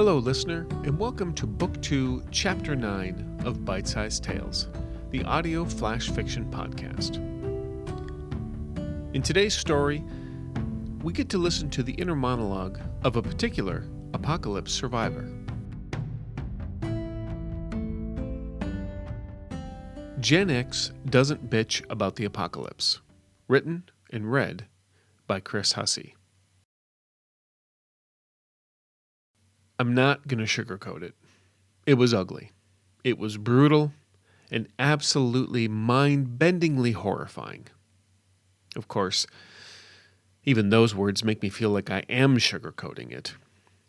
Hello, listener, and welcome to Book 2, Chapter 9 of Bite-Sized Tales, the audio flash fiction podcast. In today's story, we get to listen to the inner monologue of a particular apocalypse survivor. Gen X Doesn't Bitch About the Apocalypse, written and read by Chris Hussey. I'm not going to sugarcoat it. It was ugly. It was brutal and absolutely mind-bendingly horrifying. Of course, even those words make me feel like I am sugarcoating it.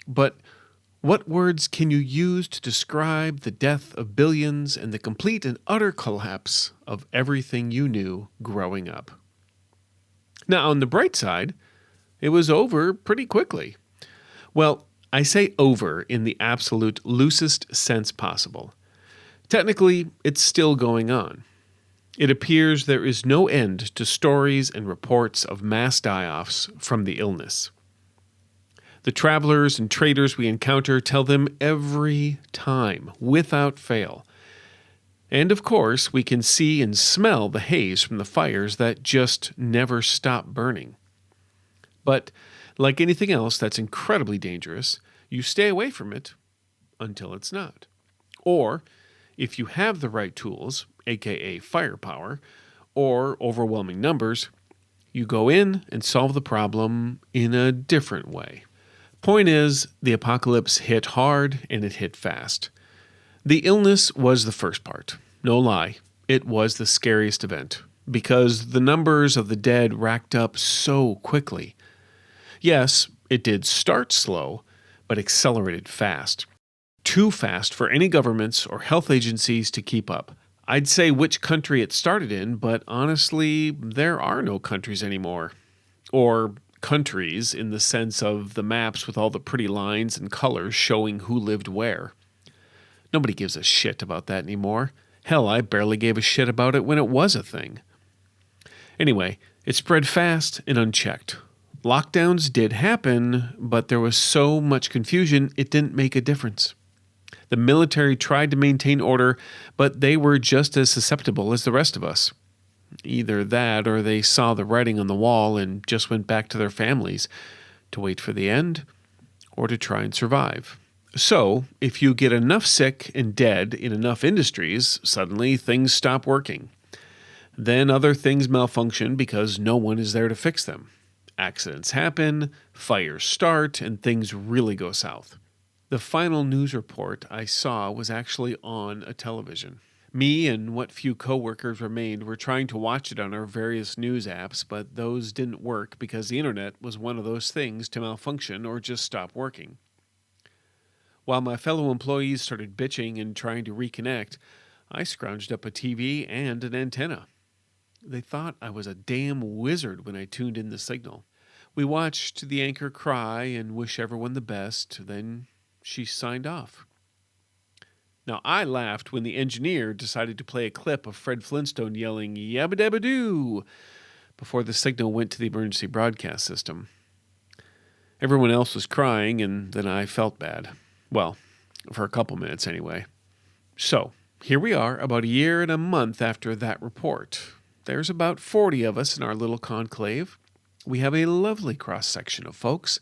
But what words can you use to describe the death of billions and the complete and utter collapse of everything you knew growing up? Now, on the bright side, it was over pretty quickly. Well, I say over in the absolute loosest sense possible. Technically, it's still going on. It appears there is no end to stories and reports of mass die-offs from the illness. The travelers and traders we encounter tell them every time, without fail. And of course, we can see and smell the haze from the fires that just never stop burning. But like anything else that's incredibly dangerous, you stay away from it until it's not. Or, if you have the right tools, aka firepower, or overwhelming numbers, you go in and solve the problem in a different way. Point is, the apocalypse hit hard and it hit fast. The illness was the first part. No lie, it was the scariest event, because the numbers of the dead racked up so quickly. Yes, it did start slow, but accelerated fast. Too fast for any governments or health agencies to keep up. I'd say which country it started in, but honestly, there are no countries anymore. Or countries in the sense of the maps with all the pretty lines and colors showing who lived where. Nobody gives a shit about that anymore. Hell, I barely gave a shit about it when it was a thing. Anyway, it spread fast and unchecked. Lockdowns did happen, but there was so much confusion it didn't make a difference. The military tried to maintain order, but they were just as susceptible as the rest of us. Either that or they saw the writing on the wall and just went back to their families to wait for the end or to try and survive. So, if you get enough sick and dead in enough industries, suddenly things stop working. Then other things malfunction because no one is there to fix them. Accidents happen, fires start, and things really go south. The final news report I saw was actually on a television. Me and what few coworkers remained were trying to watch it on our various news apps, but those didn't work because the internet was one of those things to malfunction or just stop working. While my fellow employees started bitching and trying to reconnect, I scrounged up a TV and an antenna. They thought I was a damn wizard when I tuned in the signal. We watched the anchor cry and wish everyone the best, then she signed off. Now, I laughed when the engineer decided to play a clip of Fred Flintstone yelling, "Yabba dabba doo," before the signal went to the emergency broadcast system. Everyone else was crying, and then I felt bad. Well, for a couple minutes anyway. So, here we are, about a year and a month after that report. There's about 40 of us in our little conclave. We have a lovely cross-section of folks,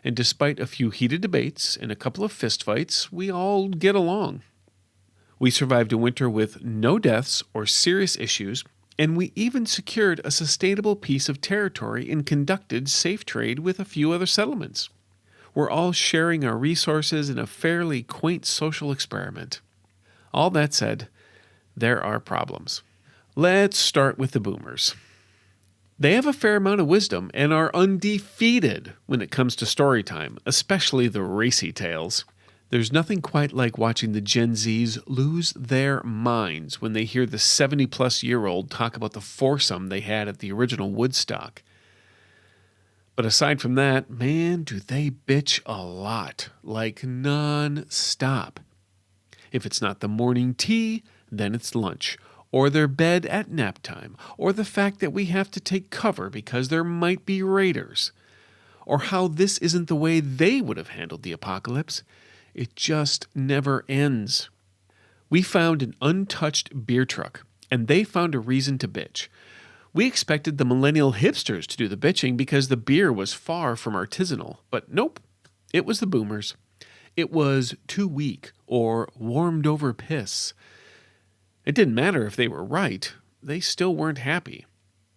and despite a few heated debates and a couple of fistfights, we all get along. We survived a winter with no deaths or serious issues, and we even secured a sustainable piece of territory and conducted safe trade with a few other settlements. We're all sharing our resources in a fairly quaint social experiment. All that said, there are problems. Let's start with the boomers. They have a fair amount of wisdom and are undefeated when it comes to story time, especially the racy tales. There's nothing quite like watching the Gen Zs lose their minds when they hear the 70-plus-year-old talk about the foursome they had at the original Woodstock. But aside from that, man, do they bitch a lot, like non-stop. If it's not the morning tea, then it's lunch, or their bed at nap time, or the fact that we have to take cover because there might be raiders, or how this isn't the way they would have handled the apocalypse. It just never ends. We found an untouched beer truck, and they found a reason to bitch. We expected the millennial hipsters to do the bitching because the beer was far from artisanal, but nope, it was the boomers. It was too weak or warmed over piss. It didn't matter if they were right, they still weren't happy.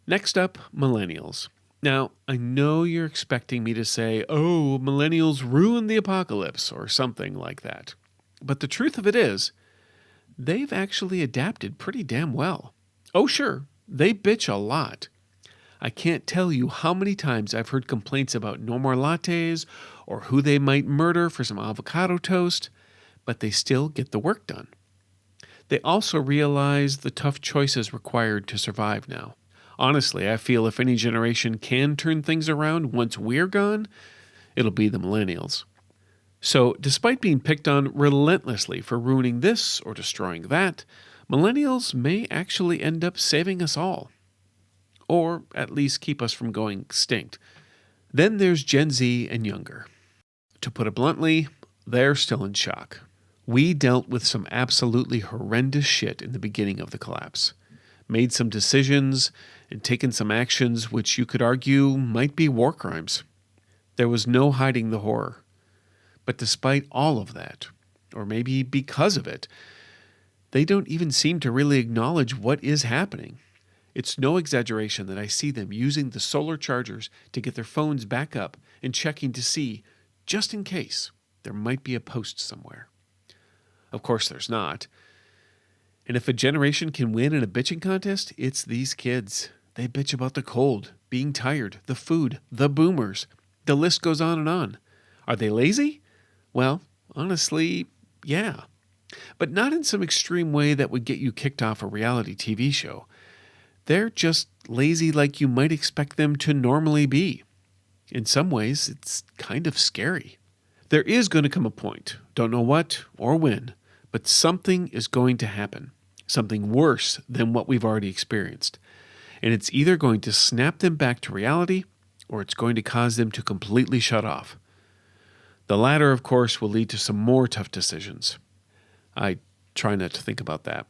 Next up, millennials. Now, I know you're expecting me to say, oh, millennials ruined the apocalypse, or something like that. But the truth of it is, they've actually adapted pretty damn well. Oh, sure, they bitch a lot. I can't tell you how many times I've heard complaints about no more lattes or who they might murder for some avocado toast, but they still get the work done. They also realize the tough choices required to survive now. Honestly, I feel if any generation can turn things around once we're gone, it'll be the millennials. So, despite being picked on relentlessly for ruining this or destroying that, millennials may actually end up saving us all. Or at least keep us from going extinct. Then there's Gen Z and younger. To put it bluntly, they're still in shock. We dealt with some absolutely horrendous shit in the beginning of the collapse. Made some decisions and taken some actions which you could argue might be war crimes. There was no hiding the horror. But despite all of that, or maybe because of it, they don't even seem to really acknowledge what is happening. It's no exaggeration that I see them using the solar chargers to get their phones back up and checking to see, just in case, there might be a post somewhere. Of course there's not. And if a generation can win in a bitching contest, it's these kids. They bitch about the cold, being tired, the food, the boomers. The list goes on and on. Are they lazy? Well, honestly, yeah. But not in some extreme way that would get you kicked off a reality TV show. They're just lazy like you might expect them to normally be. In some ways, it's kind of scary. There is going to come a point, don't know what or when, but something is going to happen. Something worse than what we've already experienced. And it's either going to snap them back to reality, or it's going to cause them to completely shut off. The latter, of course, will lead to some more tough decisions. I try not to think about that,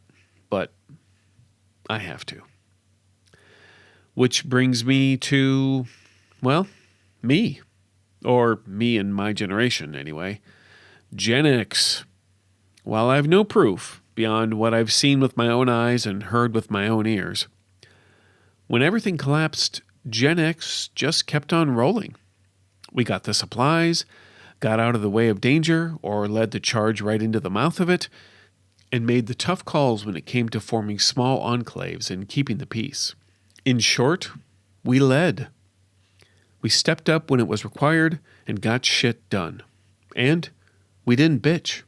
but I have to. Which brings me to, well, me. Or me and my generation, anyway. Gen X. While I have no proof, beyond what I've seen with my own eyes and heard with my own ears, when everything collapsed, Gen X just kept on rolling. We got the supplies, got out of the way of danger, or led the charge right into the mouth of it, and made the tough calls when it came to forming small enclaves and keeping the peace. In short, we led. We stepped up when it was required and got shit done. And we didn't bitch.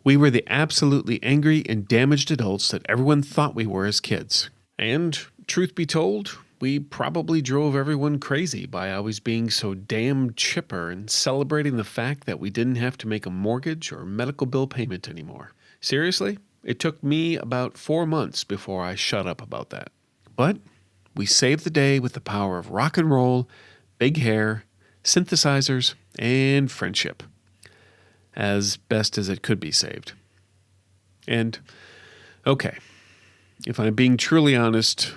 We were the absolutely angry and damaged adults that everyone thought we were as kids. And, truth be told, we probably drove everyone crazy by always being so damn chipper and celebrating the fact that we didn't have to make a mortgage or medical bill payment anymore. Seriously, it took me about 4 months before I shut up about that. But we saved the day with the power of rock and roll, big hair, synthesizers, and friendship. As best as it could be saved. And, okay, if I'm being truly honest,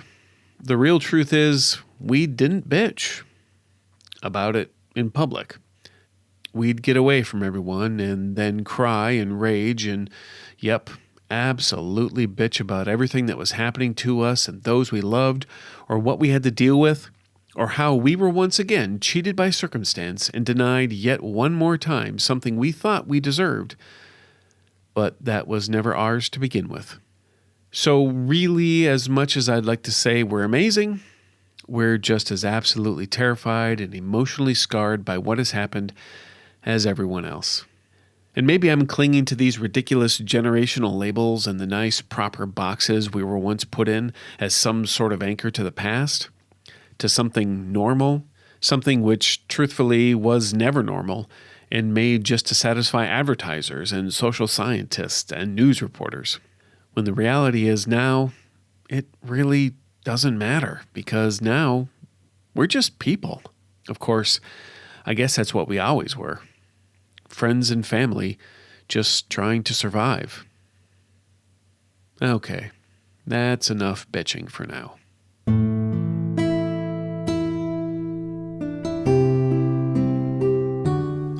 the real truth is we didn't bitch about it in public. We'd get away from everyone and then cry and rage and, yep, absolutely bitch about everything that was happening to us and those we loved, or what we had to deal with, or how we were once again cheated by circumstance and denied yet one more time something we thought we deserved, but that was never ours to begin with. So really, as much as I'd like to say we're amazing, we're just as absolutely terrified and emotionally scarred by what has happened as everyone else. And maybe I'm clinging to these ridiculous generational labels and the nice proper boxes we were once put in as some sort of anchor to the past, to something normal, something which truthfully was never normal and made just to satisfy advertisers and social scientists and news reporters. When the reality is now, it really doesn't matter because now we're just people. Of course, I guess that's what we always were. friends and family just trying to survive. Okay, that's enough bitching for now.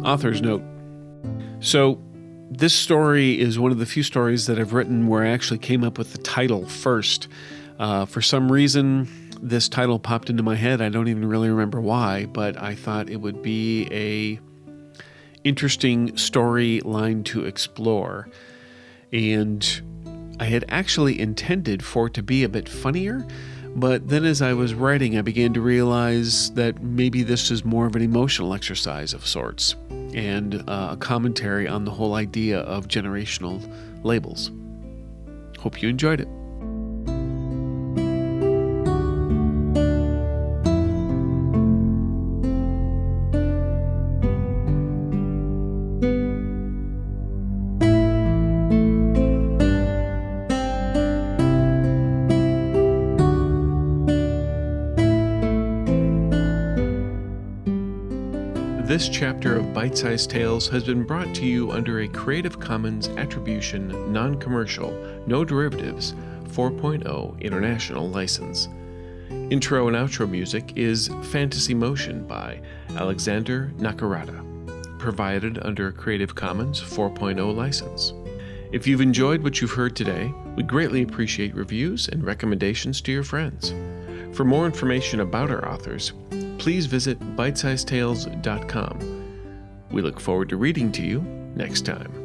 Author's note. So, this story is one of the few stories that I've written where I actually came up with the title first. For some reason, this title popped into my head. I don't even really remember why, but I thought it would be a interesting storyline to explore. And I had actually intended for it to be a bit funnier, but then as I was writing, I began to realize that maybe this is more of an emotional exercise of sorts, and a commentary on the whole idea of generational labels. Hope you enjoyed it. This chapter of Bite-Sized Tales has been brought to you under a Creative Commons Attribution, Non-Commercial, No Derivatives 4.0 International License. Intro and outro music is Fantasy Motion by Alexander Nakarada, provided under a Creative Commons 4.0 license. If you've enjoyed what you've heard today, we'd greatly appreciate reviews and recommendations to your friends. For more information about our authors, please visit bitesizedtales.com. We look forward to reading to you next time.